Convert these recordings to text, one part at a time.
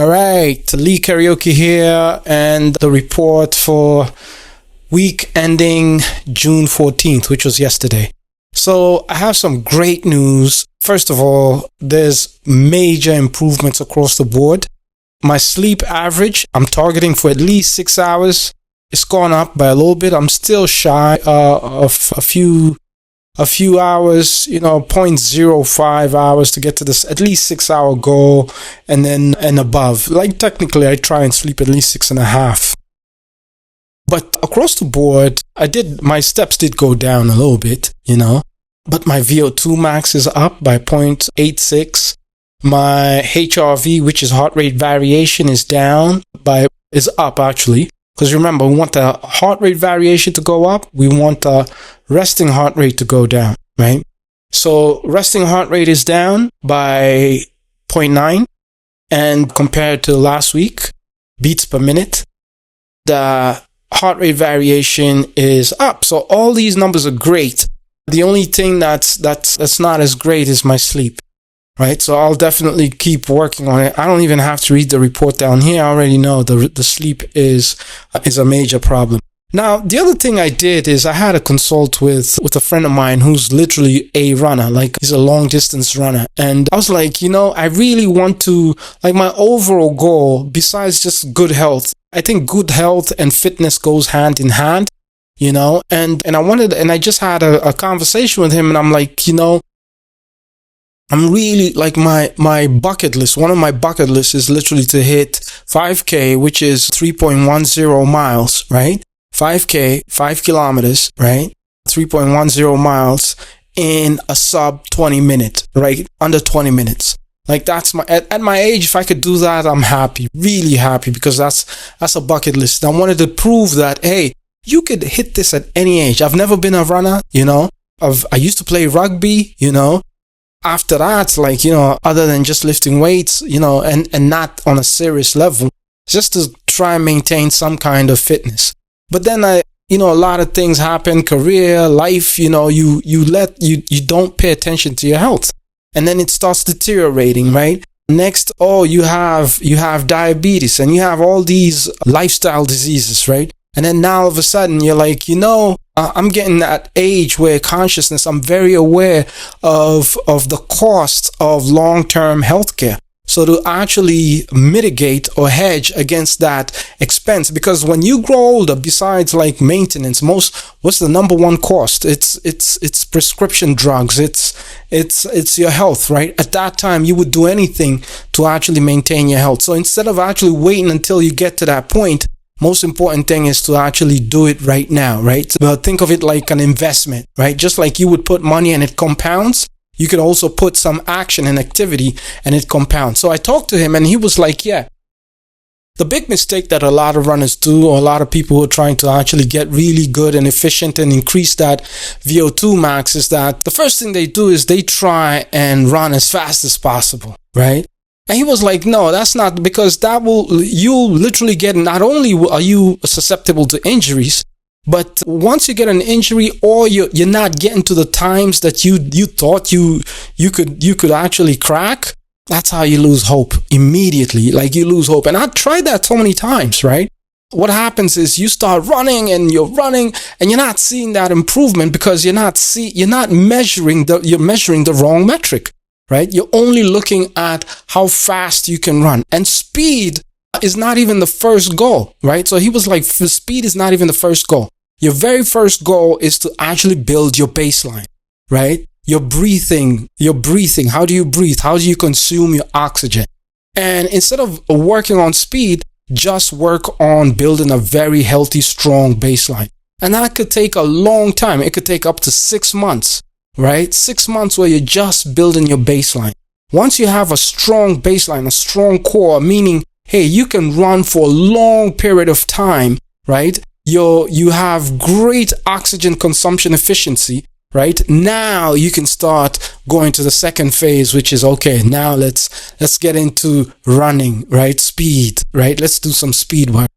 All right, Lee Karaoke here, and the report for week ending June 14th, which was yesterday. So I have some great news. First of all, there's major improvements across the board. My sleep average, I'm targeting for at least 6 hours. It's gone up by a little bit. I'm still shy of a few hours, 0.05 hours to get to this at least 6 hour goal and above. Like technically I try and sleep at least 6.5. But across the board, my steps did go down a little bit, but my VO2 max is up by 0.86. My HRV, which is heart rate variation, is up actually. Because remember, we want the heart rate variation to go up. We want the resting heart rate to go down, right? So resting heart rate is down by 0.9. And compared to last week, beats per minute, the heart rate variation is up. So all these numbers are great. The only thing that's not as great is my sleep. Right, so I'll definitely keep working on it. I don't even have to read the report down here. I already know the sleep is a major problem. Now, the other thing I did is I had a consult with a friend of mine who's literally a runner, like he's a long distance runner. And I was like, I really want to, like my overall goal, besides just good health, I think good health and fitness goes hand in hand, and I just had a conversation with him, and I'm like, I'm really like my bucket list. One of my bucket lists is literally to hit 5K, which is 3.10 miles, right? 5K, 5 kilometers, right? 3.10 miles in a sub 20 minute, right? Under 20 minutes. Like that's at my age, if I could do that, I'm happy, really happy, because that's a bucket list. I wanted to prove that, hey, you could hit this at any age. I've never been a runner, I used to play rugby, After that, other than just lifting weights, and not on a serious level, just to try and maintain some kind of fitness. But then a lot of things happen, career, life, you don't pay attention to your health. And then it starts deteriorating, right? Next, you have diabetes, and you have all these lifestyle diseases, right? And then now all of a sudden you're like, I'm getting that age where consciousness, I'm very aware of the cost of long-term healthcare. So to actually mitigate or hedge against that expense, because when you grow older, besides like maintenance, what's the number one cost? It's prescription drugs. It's your health, right? At that time, you would do anything to actually maintain your health. So instead of actually waiting until you get to that point, most important thing is to actually do it right now, right? But think of it like an investment, right? Just like you would put money and it compounds, you could also put some action and activity and it compounds. So I talked to him and he was like, yeah, the big mistake that a lot of runners do, or a lot of people who are trying to actually get really good and efficient and increase that VO2 max, is that the first thing they do is they try and run as fast as possible, right? And he was like, no, that's not, because you'll literally get, not only are you susceptible to injuries, but once you get an injury or you're not getting to the times that you thought you could actually crack, that's how you lose hope immediately. Like you lose hope. And I tried that so many times, right? What happens is you start running and you're not seeing that improvement because you're measuring the wrong metric. Right? You're only looking at how fast you can run. And speed is not even the first goal, right? So he was like, speed is not even the first goal. Your very first goal is to actually build your baseline, right? Your breathing. How do you breathe? How do you consume your oxygen? And instead of working on speed, just work on building a very healthy, strong baseline. And that could take a long time. It could take up to 6 months. Right? 6 months where you're just building your baseline. Once you have a strong baseline, a strong core, meaning, hey, you can run for a long period of time, right? You have great oxygen consumption efficiency, right? Now you can start going to the second phase, which is, okay, now let's get into running, right? Speed, right? Let's do some speed work.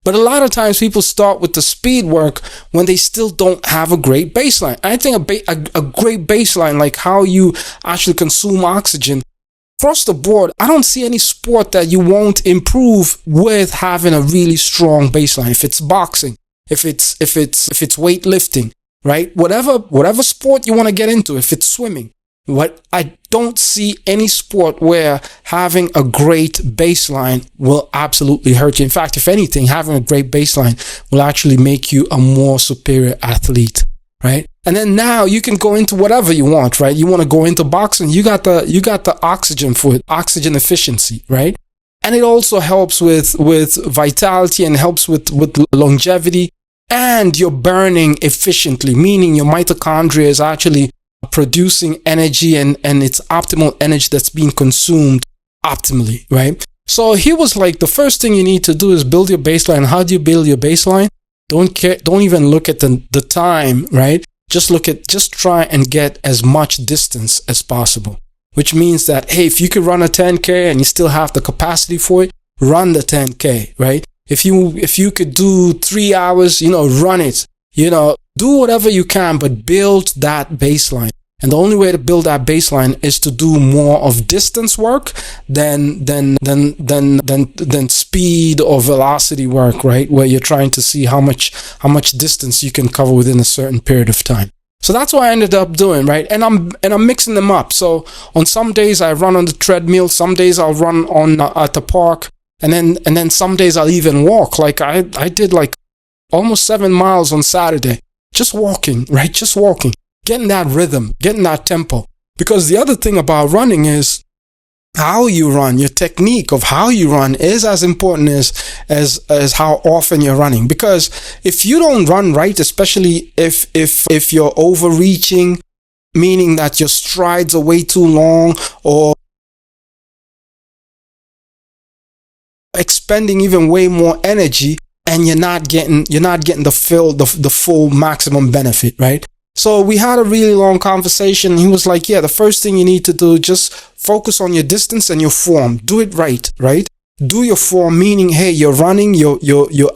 But a lot of times people start with the speed work when they still don't have a great baseline. I think a great baseline, like how you actually consume oxygen, across the board, I don't see any sport that you won't improve with having a really strong baseline. If it's boxing, if it's weightlifting, right? Whatever sport you want to get into, if it's swimming, I don't see any sport where having a great baseline will absolutely hurt you. In fact, if anything, having a great baseline will actually make you a more superior athlete, right? And then now you can go into whatever you want, right? You want to go into boxing, you got the oxygen for it, oxygen efficiency, right? And it also helps with vitality and helps with longevity, and you're burning efficiently, meaning your mitochondria is actually producing energy and it's optimal energy that's being consumed optimally, right? So he was like, the first thing you need to do is build your baseline. How do you build your baseline? Don't even look at the time, right? Just try and get as much distance as possible, which means that, hey, if you could run a 10K and you still have the capacity for it, run the 10K, right? If you could do 3 hours, run it, do whatever you can, but build that baseline. And the only way to build that baseline is to do more of distance work than speed or velocity work, right? Where you're trying to see how much distance you can cover within a certain period of time. So that's what I ended up doing, right? And I'm mixing them up. So on some days I run on the treadmill, some days I'll run on at the park, and then some days I'll even walk. Like I did like almost 7 miles on Saturday, just walking, right? Just walking. Getting that rhythm, getting that tempo. Because the other thing about running is how you run. Your technique of how you run is as important as how often you're running. Because if you don't run right, especially if you're overreaching, meaning that your strides are way too long, or expending even way more energy, and you're not getting the full maximum benefit, right? So we had a really long conversation. He was like, yeah, the first thing you need to do, just focus on your distance and your form. Do it right? Do your form, meaning, hey, you're running, you're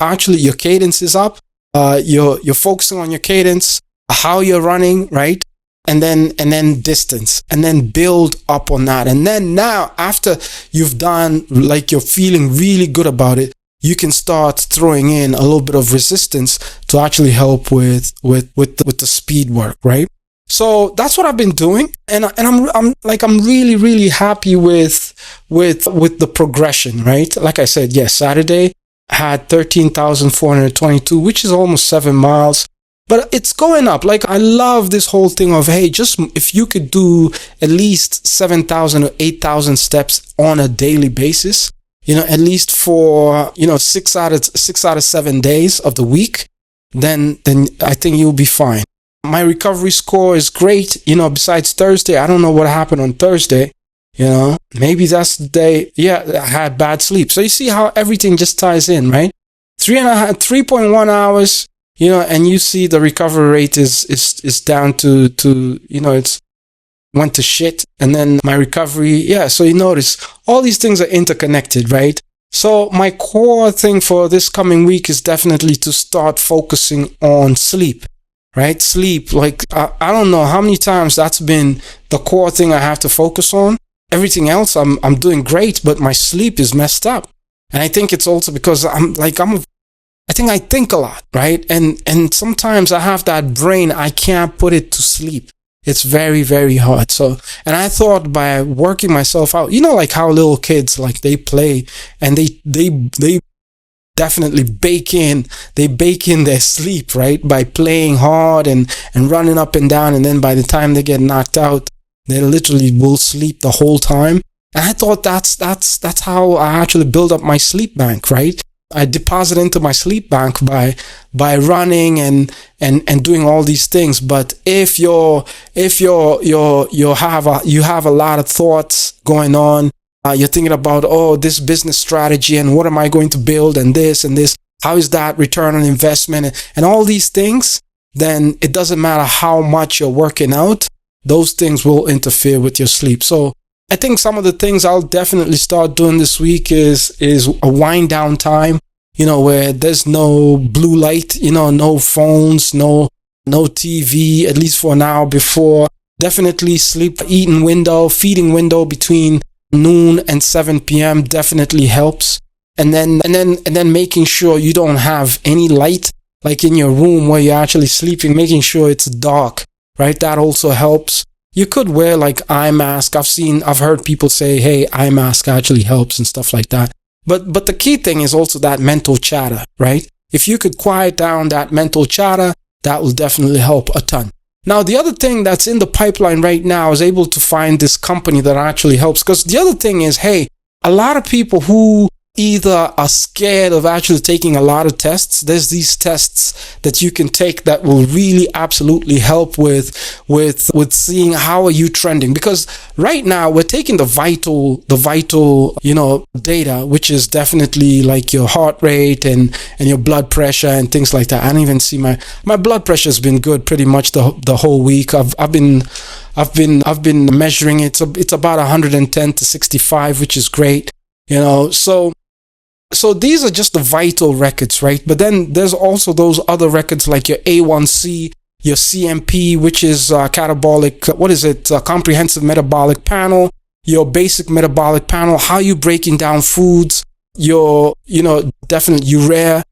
actually, your cadence is up. You're focusing on your cadence, how you're running, right? And then distance, and then build up on that. And then now, after you've done, like, you're feeling really good about it, you can start throwing in a little bit of resistance to actually help with the speed work, right? So that's what I've been doing, and I'm really, really happy with the progression, right? Like I said, yes, Saturday I had 13,422, which is almost 7 miles, but it's going up. Like, I love this whole thing of, hey, just if you could do at least 7,000 or 8,000 steps on a daily basis, at least for, 6 out of 7 days of the week, then I think you'll be fine. My recovery score is great. Besides Thursday, I don't know what happened on Thursday. Maybe that's the day. Yeah, I had bad sleep. So you see how everything just ties in, right? 3.1 hours, and you see the recovery rate is down to it's went to shit. And then my recovery, yeah, so you notice all these things are interconnected, right? So my core thing for this coming week is definitely to start focusing on sleep, right? Sleep, like, I don't know how many times that's been the core thing I have to focus on. Everything else I'm doing great, but my sleep is messed up. And I think it's also because I think I think a lot, right? And sometimes I have that brain, I can't put it to sleep. It's very, very hard. So, and I thought by working myself out, like how little kids, like, they play and they definitely bake in their sleep, right? By playing hard and running up and down. And then by the time they get knocked out, they literally will sleep the whole time. And I thought that's how I actually build up my sleep bank, right? I deposit into my sleep bank by running and doing all these things. But if you have a lot of thoughts going on, you're thinking about, this business strategy and what am I going to build and this, how is that return on investment and all these things, then it doesn't matter how much you're working out, those things will interfere with your sleep. So I think some of the things I'll definitely start doing this week is a wind down time, where there's no blue light, no phones, no TV, at least for an hour before. Definitely feeding window between noon and 7 p.m. definitely helps. And then making sure you don't have any light, like in your room where you're actually sleeping, making sure it's dark, right? That also helps. You could wear like eye mask. I've heard people say, hey, eye mask actually helps and stuff like that. But the key thing is also that mental chatter, right? If you could quiet down that mental chatter, that will definitely help a ton. Now, the other thing that's in the pipeline right now is able to find this company that actually helps. Because the other thing is, hey, a lot of people who either are scared of actually taking a lot of tests, there's these tests that you can take that will really absolutely help with seeing how are you trending. Because right now we're taking the vital, data, which is definitely like your heart rate and your blood pressure and things like that. I don't even see my blood pressure has been good pretty much the whole week. I've been measuring it. It's about 110 to 65, which is great. So these are just the vital records, right? But then there's also those other records like your A1C, your CMP, which is comprehensive metabolic panel, your basic metabolic panel, how you breaking down foods, your, definitely urea,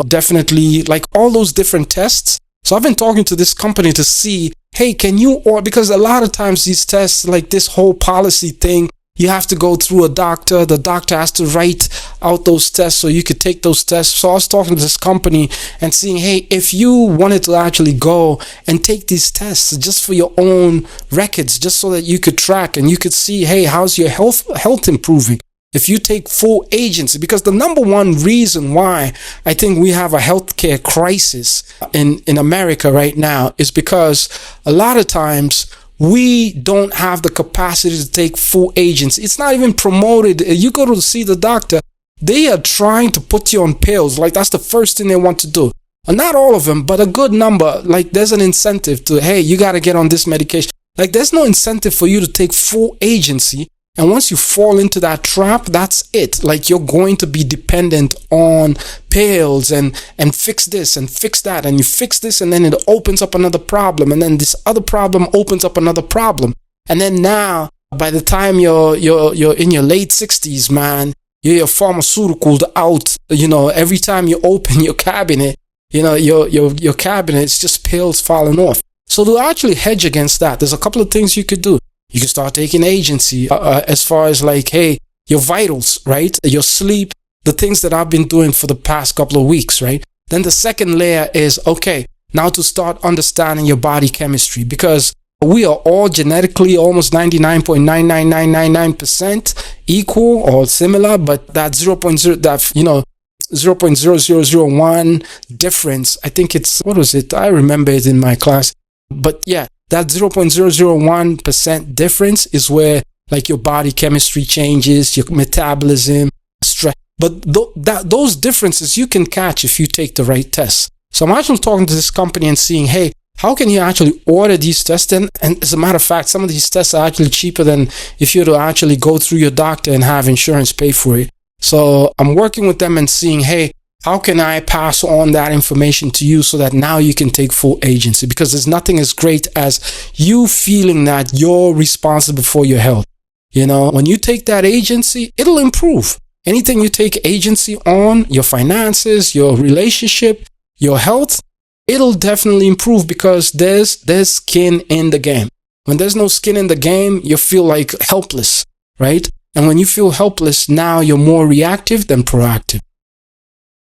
definitely like all those different tests. So I've been talking to this company to see, hey, because a lot of times these tests, like this whole policy thing, you have to go through a doctor. The doctor has to write out those tests so you could take those tests. So I was talking to this company and seeing, hey, if you wanted to actually go and take these tests just for your own records, just so that you could track and you could see, hey, how's your health improving? If you take full agency, because the number one reason why I think we have a healthcare crisis in America right now is because a lot of times we don't have the capacity to take full agency. It's not even promoted. You go to see the doctor, they are trying to put you on pills. Like that's the first thing they want to do. And not all of them, but a good number. Like there's an incentive to, hey, you got to get on this medication. Like there's no incentive for you to take full agency. And once you fall into that trap, that's it. Like you're going to be dependent on pills and fix this and fix that. And you fix this and then it opens up another problem. And then this other problem opens up another problem. And then now, by the time you're in your late 60s, man, you're pharmaceuticaled out. Every time you open your cabinet, your cabinet, it's just pills falling off. So to actually hedge against that, there's a couple of things you could do. You can start taking agency as far as like, hey, your vitals, right? Your sleep, the things that I've been doing for the past couple of weeks, right? Then the second layer is, okay, now to start understanding your body chemistry, because we are all genetically almost 99.99999% equal or similar, but that 0.0001 difference, I think it's, what was it? I remember it in my class. But yeah, that 0.001% difference is where like your body chemistry changes, your metabolism, stress. But those differences you can catch if you take the right tests. So I'm actually talking to this company and seeing, hey, how can you actually order these tests? And as a matter of fact, some of these tests are actually cheaper than if you were to actually go through your doctor and have insurance pay for it. So I'm working with them and seeing, hey, how can I pass on that information to you so that now you can take full agency? Because there's nothing as great as you feeling that you're responsible for your health. When you take that agency, it'll improve. Anything you take agency on, your finances, your relationship, your health, it'll definitely improve because there's skin in the game. When there's no skin in the game, you feel like helpless, right? And when you feel helpless, now you're more reactive than proactive.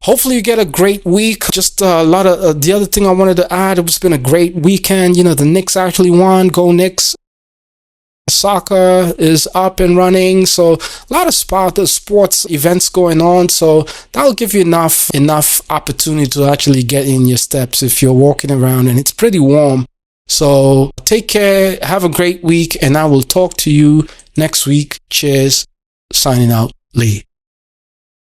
Hopefully you get a great week. Just a lot of the other thing I wanted to add, it's been a great weekend. The Knicks actually won. Go Knicks. Soccer is up and running. So a lot of sports events going on. So that'll give you enough opportunity to actually get in your steps if you're walking around and it's pretty warm. So take care. Have a great week and I will talk to you next week. Cheers. Signing out. Lee.